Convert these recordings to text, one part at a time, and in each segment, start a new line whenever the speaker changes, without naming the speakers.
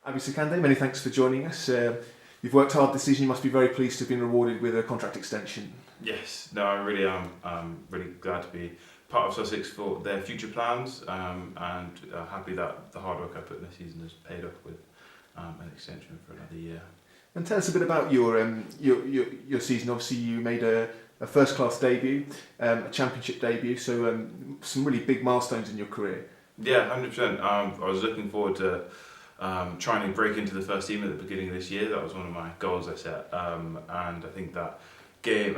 Abi Sakande, many thanks for joining us. You've worked hard this season. You must be very pleased to have been rewarded with a contract extension.
Yes, no, I really am. I'm really glad to be part of Sussex for their future plans, and happy that the hard work I put in this season has paid off with an extension for another year.
And tell us a bit about your season. Obviously, you made a first-class debut, a championship debut, so some really big milestones in your career.
Yeah, 100%. I was looking forward to trying to break into the first team at the beginning of this year. That was one of my goals I set, and I think that game,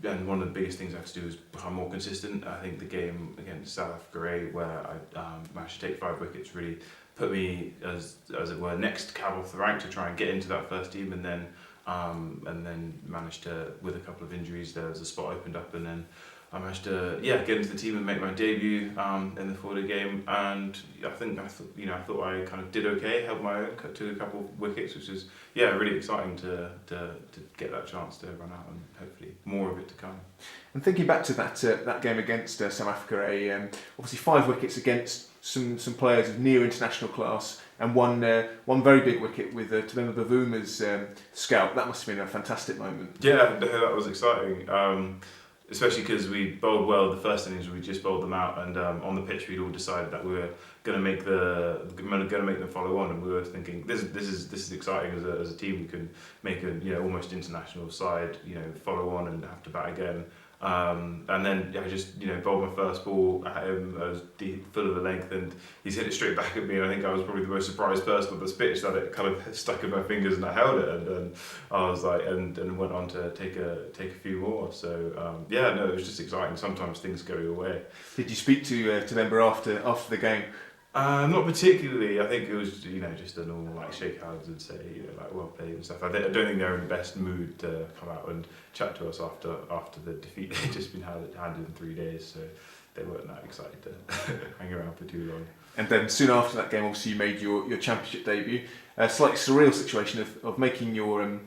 and one of the biggest things I had to do was become more consistent. I think the game against South Africa, where I managed to take 5 wickets, really put me as it were next cab off the rank to try and get into that first team, and then managed to, with a couple of injuries, there was a spot opened up, and then I managed to get into the team and make my debut in the 4-day game, and I thought I kind of did okay, held my own, took a couple of wickets, which was really exciting to get that chance to run out, and hopefully more of it to come.
And thinking back to that game against South Africa, obviously 5 wickets against some players of near international class, and one very big wicket with Tabema Bavuma's scalp. That must have been a fantastic moment.
Yeah, that was exciting. Especially because we bowled well the first innings, we just bowled them out, and on the pitch we'd all decided that we were going to make them follow on, and we were thinking this is exciting as a team. We can make a almost international side follow on and have to bat again. And then I just bowled my first ball at him. I was full of the length, and he's hit it straight back at me. And I think I was probably the most surprised person on the pitch that it kind of stuck in my fingers, and I held it, and I was like, and went on to take a few more. So it was just exciting. Sometimes things go your way.
Did you speak to Tabema after the game?
Not particularly. I think it was just a normal shake hands and say well played and stuff. I don't think they're in the best mood to come out and chat to us after the defeat. They'd just been handed in 3 days, so they weren't that excited to hang around for too long.
And then soon after that game, obviously you made your championship debut. A slightly surreal situation of making your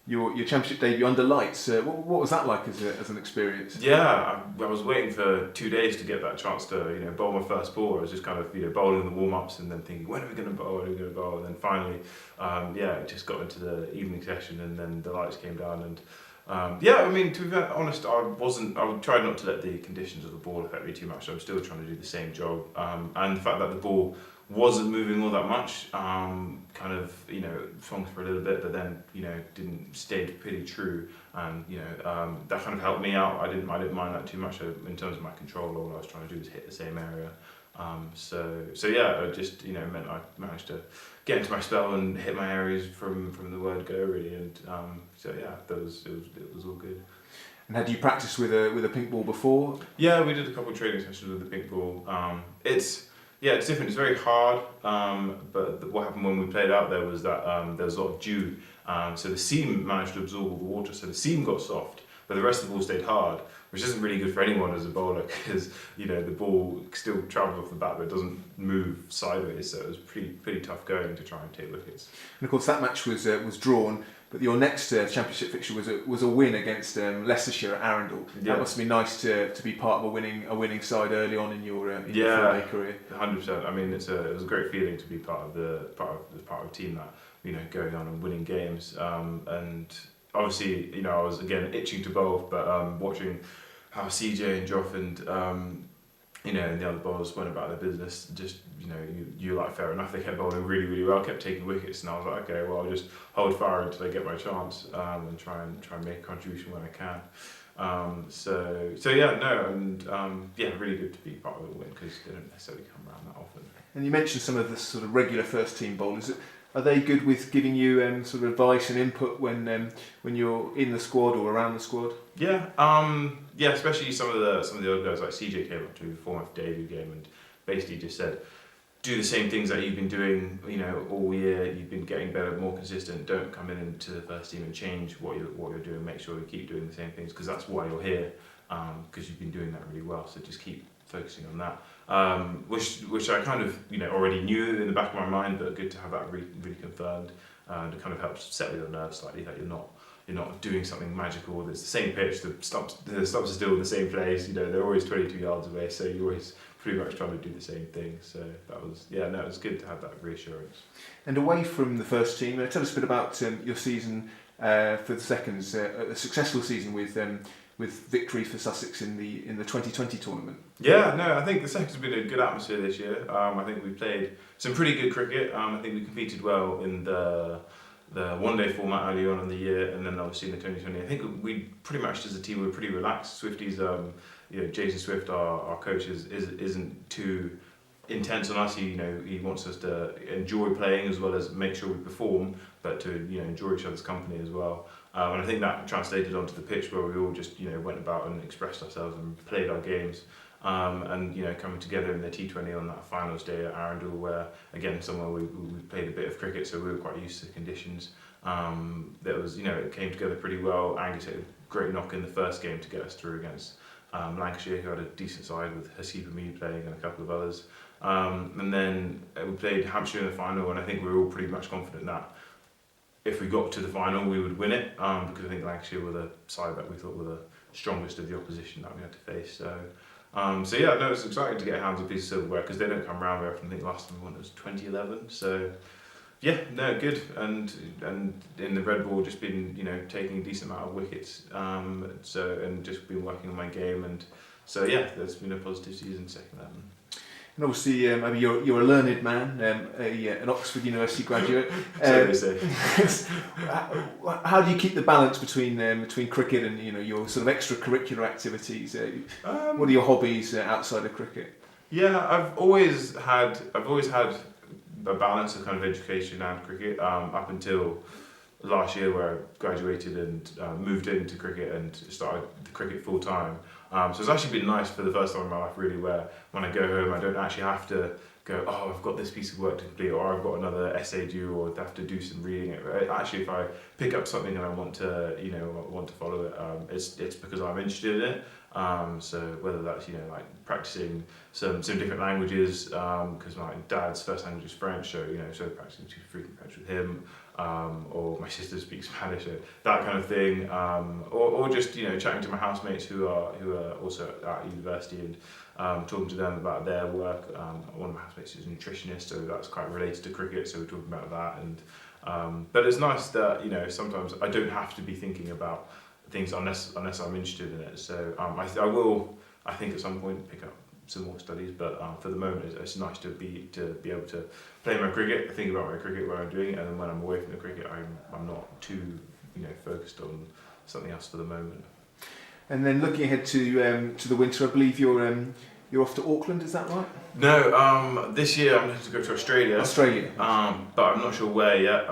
championship debut under lights. What was that like as an experience?
Yeah, I was waiting for 2 days to get that chance to bowl my first ball. I was just kind of bowling the warm-ups and then thinking, when are we going to bowl? And then finally, it just got into the evening session, and then the lights came down, and to be honest, I tried not to let the conditions of the ball affect me too much. I'm still trying to do the same job, and the fact that the ball wasn't moving all that much, swung for a little bit, but then stayed pretty true, and that kind of helped me out. I didn't mind that too much in terms of my control. All I was trying to do was hit the same area. It just meant I managed to get into my spell and hit my areas from the word go, really, and it was all good.
And had you practiced with a pink ball before?
Yeah, we did a couple of training sessions with the pink ball. It's different. It's very hard, but what happened when we played out there was that there was a lot of dew, so the seam managed to absorb all the water, so the seam got soft, but the rest of the ball stayed hard, which isn't really good for anyone as a bowler, because the ball still travels off the bat, but it doesn't move sideways, so it was pretty tough going to try and take wickets.
And of course that match was drawn, but your next championship fixture was a win against Leicestershire at Arundel.
Yeah.
That must be nice to be part of a winning side early on in your 4-day career.
100%. I mean, it was a great feeling to be part of a team that going on and winning games. And obviously, I was again itching to bowl, but watching how CJ and Joff and and the other bowlers went about their business, just you like fair enough. They kept bowling really, really well, kept taking wickets, and I was like, okay, well, I'll just hold fire until I get my chance, and try and make a contribution when I can. Really good to be part of the win, because they don't necessarily come around that often.
And you mentioned some of the sort of regular first team bowlers. Are they good with giving you sort of advice and input when you're in the squad or around the squad?
Yeah, especially some of the other guys, like CJ came up to me before my debut game and basically just said, do the same things that you've been doing, all year. You've been getting better, more consistent. Don't come into the first team and change what you're doing. Make sure you keep doing the same things, because that's why you're here. Because you've been doing that really well. So just keep focusing on that. Which I kind of already knew in the back of my mind, but good to have that really confirmed. And it kind of helps settle your nerves slightly, that you're not doing something magical. It's the same pitch. The stumps are still in the same place. They're always 22 yards away. So you always pretty much trying to do the same thing. So that was, it was good to have that reassurance.
And away from the first team, tell us a bit about your season for the seconds, a successful season with victory for Sussex in the 2020 tournament.
Yeah, no, I think the seconds has been a good atmosphere this year. I think we played some pretty good cricket. I think we competed well in the one-day format early on in the year, and then obviously in the 2020. I think we pretty much as a team were pretty relaxed. Swifties, Jason Swift, our coach, isn't too intense on us. He wants us to enjoy playing as well as make sure we perform, but to enjoy each other's company as well. And I think that translated onto the pitch where we all just went about and expressed ourselves and played our games. And coming together in the T20 on that finals day at Arundel, where again somewhere we played a bit of cricket, so we were quite used to the conditions. That was it came together pretty well. Angus hit a great knock in the first game to get us through against Lancashire, who had a decent side with Hasib Hamid playing and a couple of others. And then we played Hampshire in the final, and I think we were all pretty much confident that if we got to the final we would win it, because I think Lancashire were the side that we thought were the strongest of the opposition that we had to face. It was exciting to get hands on a piece of silverware because they don't come around very often. I think last time we won it was 2011. So good. And in the red ball, just been taking a decent amount of wickets. And just been working on my game, and there's been a positive season second 11.
And obviously, Abi, you're a learned man, an Oxford University graduate.
So they say.
How do you keep the balance between cricket and your sort of extracurricular activities? What are your hobbies outside of cricket?
Yeah, I've always had a balance of kind of education and cricket up until last year, where I graduated and moved into cricket and started the cricket full time. So it's actually been nice for the first time in my life, really, where when I go home, I don't actually have to go, I've got this piece of work to complete, or I've got another essay due, or have to do some reading. Actually, if I pick up something and I want to follow it, it's because I'm interested in it. So whether that's like practicing some different languages, because my dad's first language is French, so practicing frequent French with him, or my sister speaks Spanish, so that kind of thing, or just chatting to my housemates who are also at university and talking to them about their work. One of my housemates is a nutritionist, so that's quite related to cricket, so we're talking about that. And but it's nice that sometimes I don't have to be thinking about things unless I'm interested in it. So I will, I think, at some point pick up some more studies, but for the moment it's nice to be able to play my cricket, think about my cricket when I'm doing it, and then when I'm away from the cricket, I'm not too focused on something else for the moment.
And then looking ahead to the winter, I believe you're off to Auckland, is that right?
No, this year I'm looking to go to Australia. But I'm not sure where yet.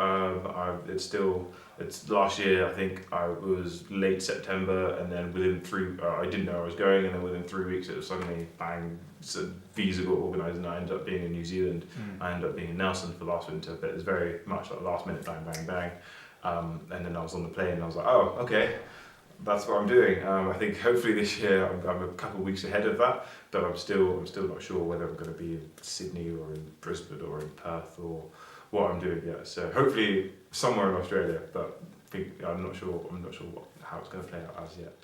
It's last year, I think I was late September, and then within I didn't know I was going, and then within 3 weeks it was suddenly bang, visa got organised, and I ended up being in New Zealand. I ended up being in Nelson for last winter, but it was very much like last minute, bang, bang, bang. And then I was on the plane and I was like, oh, okay, that's what I'm doing. I think hopefully this year I'm a couple of weeks ahead of that, but I'm still not sure whether I'm going to be in Sydney or in Brisbane or in Perth or what I'm doing yet. So hopefully somewhere in Australia, but I'm not sure how it's going to play out as yet.